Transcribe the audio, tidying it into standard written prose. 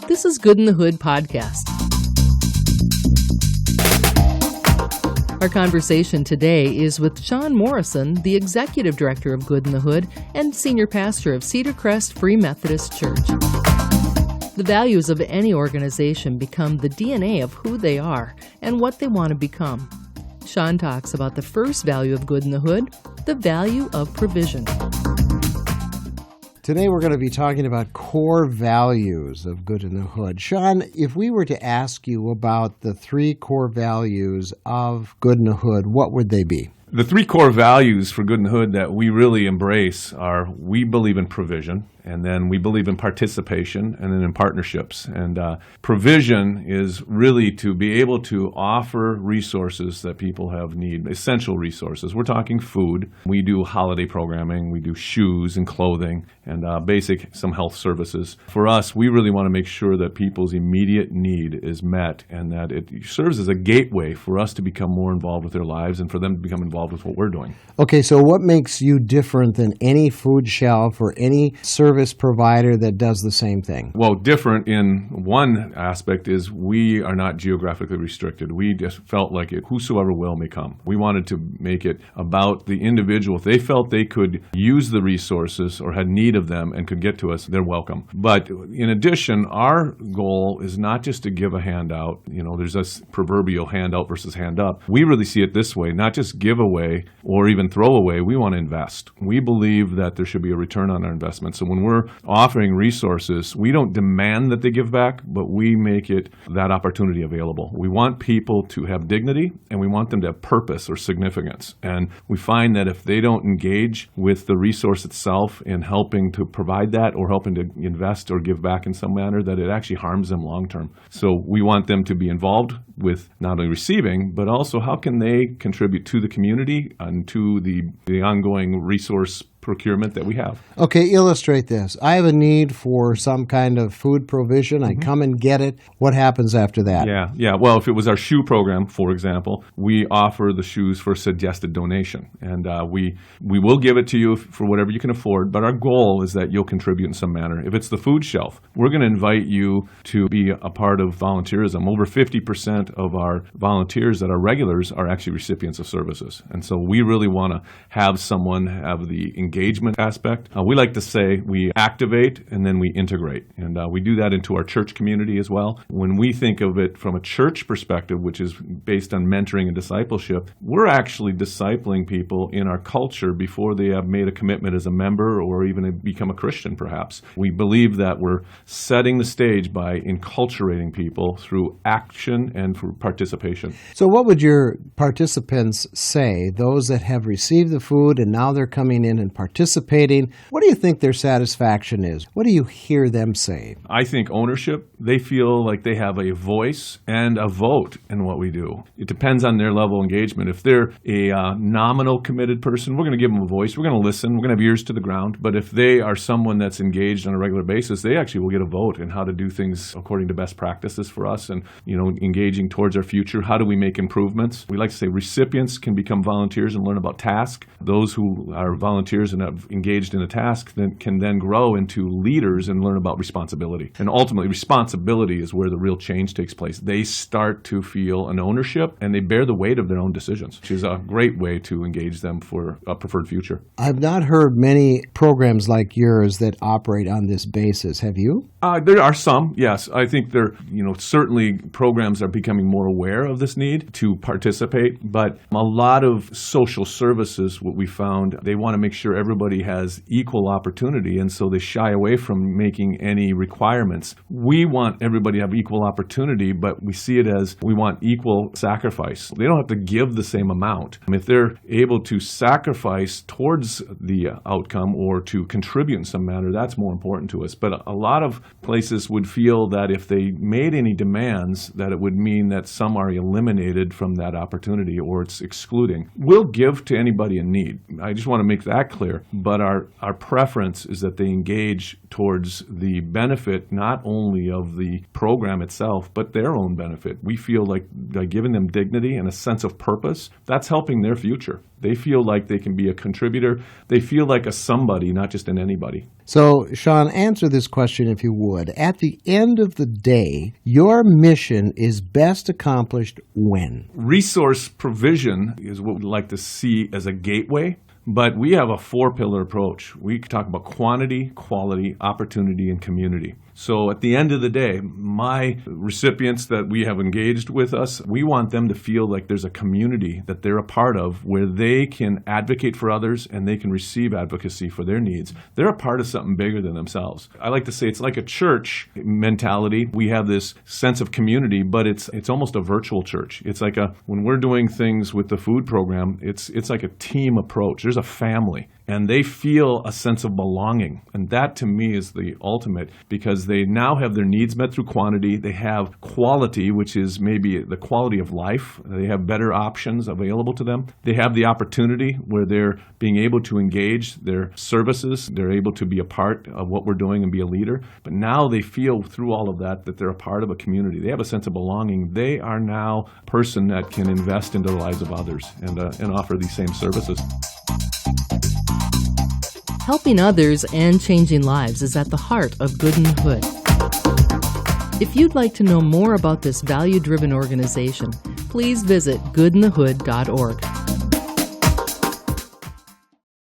This is Good in the Hood podcast. Our conversation today is with Sean Morrison, the Executive Director of Good in the Hood and Senior Pastor of Cedar Crest Free Methodist Church. The values of any organization become the DNA of who they are and what they want to become. Sean talks about the first value of Good in the Hood, the value of provision. Today we're going to be talking about core values of Good in the Hood. Sean, if we were to ask you about the three core values of Good in the Hood, what would they be? The three core values for Good in the Hood that we really embrace are we believe in provision, and then we believe in participation, and then in partnerships. And provision is really to be able to offer resources that people have need, essential resources. We're talking food. We do holiday programming. We do shoes and clothing and some health services. For us, we really want to make sure that people's immediate need is met and that it serves as a gateway for us to become more involved with their lives and for them to become involved with what we're doing. Okay, so what makes you different than any food shelf or any service provider that does the same thing? Well, different in one aspect is we are not geographically restricted. We just felt like whosoever will may come. We wanted to make it about the individual. If they felt they could use the resources or had need of them and could get to us, they're welcome. But in addition, our goal is not just to give a handout. There's this proverbial handout versus hand up. We really see it this way, not just give away or even throw away. We want to invest. We believe that there should be a return on our investment. So when we're offering resources, we don't demand that they give back, but we make it that opportunity available. We want people to have dignity, and we want them to have purpose or significance. And we find that if they don't engage with the resource itself in helping to provide that or helping to invest or give back in some manner, that it actually harms them long term. So we want them to be involved with not only receiving, but also how can they contribute to the community and to the ongoing resource procurement that we have. Okay, illustrate this. I have a need for some kind of food provision. I come and get it. What happens after that? Yeah. Well, if it was our shoe program, for example, we offer the shoes for suggested donation. And we will give it to you for whatever you can afford, but our goal is that you'll contribute in some manner. If it's the food shelf, we're going to invite you to be a part of volunteerism. Over 50% of our volunteers that are regulars are actually recipients of services. And so we really want to have someone have the engagement aspect. We like to say we activate and then we integrate. And we do that into our church community as well. When we think of it from a church perspective, which is based on mentoring and discipleship, we're actually discipling people in our culture before they have made a commitment as a member or even become a Christian, perhaps. We believe that we're setting the stage by enculturating people through action and through participation. So what would your participants say, those that have received the food and now they're coming in and participating? What do you think their satisfaction is? What do you hear them say? I think ownership. They feel like they have a voice and a vote in what we do. It depends on their level of engagement. If they're a nominal committed person, we're going to give them a voice. We're going to listen. We're going to have ears to the ground. But if they are someone that's engaged on a regular basis, they actually will get a vote in how to do things according to best practices for us and, engaging towards our future. How do we make improvements? We like to say recipients can become volunteers and learn about task. Those who are volunteers and have engaged in a task can then grow into leaders and learn about responsibility. And ultimately, responsibility is where the real change takes place. They start to feel an ownership and they bear the weight of their own decisions, which is a great way to engage them for a preferred future. I've not heard many programs like yours that operate on this basis. Have you? There are some, yes. I think certainly programs are becoming more aware of this need to participate, but a lot of social services, what we found, they want to make sure everybody has equal opportunity, and so they shy away from making any requirements. We want everybody to have equal opportunity, but we see it as we want equal sacrifice. They don't have to give the same amount. If they're able to sacrifice towards the outcome or to contribute in some manner, that's more important to us. But a lot of places would feel that if they made any demands, that it would mean that some are eliminated from that opportunity or it's excluding. We'll give to anybody in need. I just want to make that clear. clear. But our preference is that they engage towards the benefit not only of the program itself, but their own benefit. We feel like by giving them dignity and a sense of purpose, that's helping their future. They feel like they can be a contributor. They feel like a somebody, not just an anybody. So, Sean, answer this question if you would. At the end of the day, your mission is best accomplished when? Resource provision is what we like to see as a gateway. But we have a 4-pillar approach. We talk about quantity, quality, opportunity, and community. So at the end of the day, my recipients that we have engaged with us, we want them to feel like there's a community that they're a part of where they can advocate for others and they can receive advocacy for their needs. They're a part of something bigger than themselves. I like to say it's like a church mentality. We have this sense of community, but it's almost a virtual church. It's like when we're doing things with the food program, it's like a team approach. There's a family, and they feel a sense of belonging. And that, to me, is the ultimate, because they now have their needs met through quantity. They have quality, which is maybe the quality of life. They have better options available to them. They have the opportunity where they're being able to engage their services. They're able to be a part of what we're doing and be a leader. But now they feel through all of that they're a part of a community. They have a sense of belonging. They are now a person that can invest into the lives of others and offer these same services. Helping others and changing lives is at the heart of Good in the Hood. If you'd like to know more about this value-driven organization, please visit goodinthehood.org.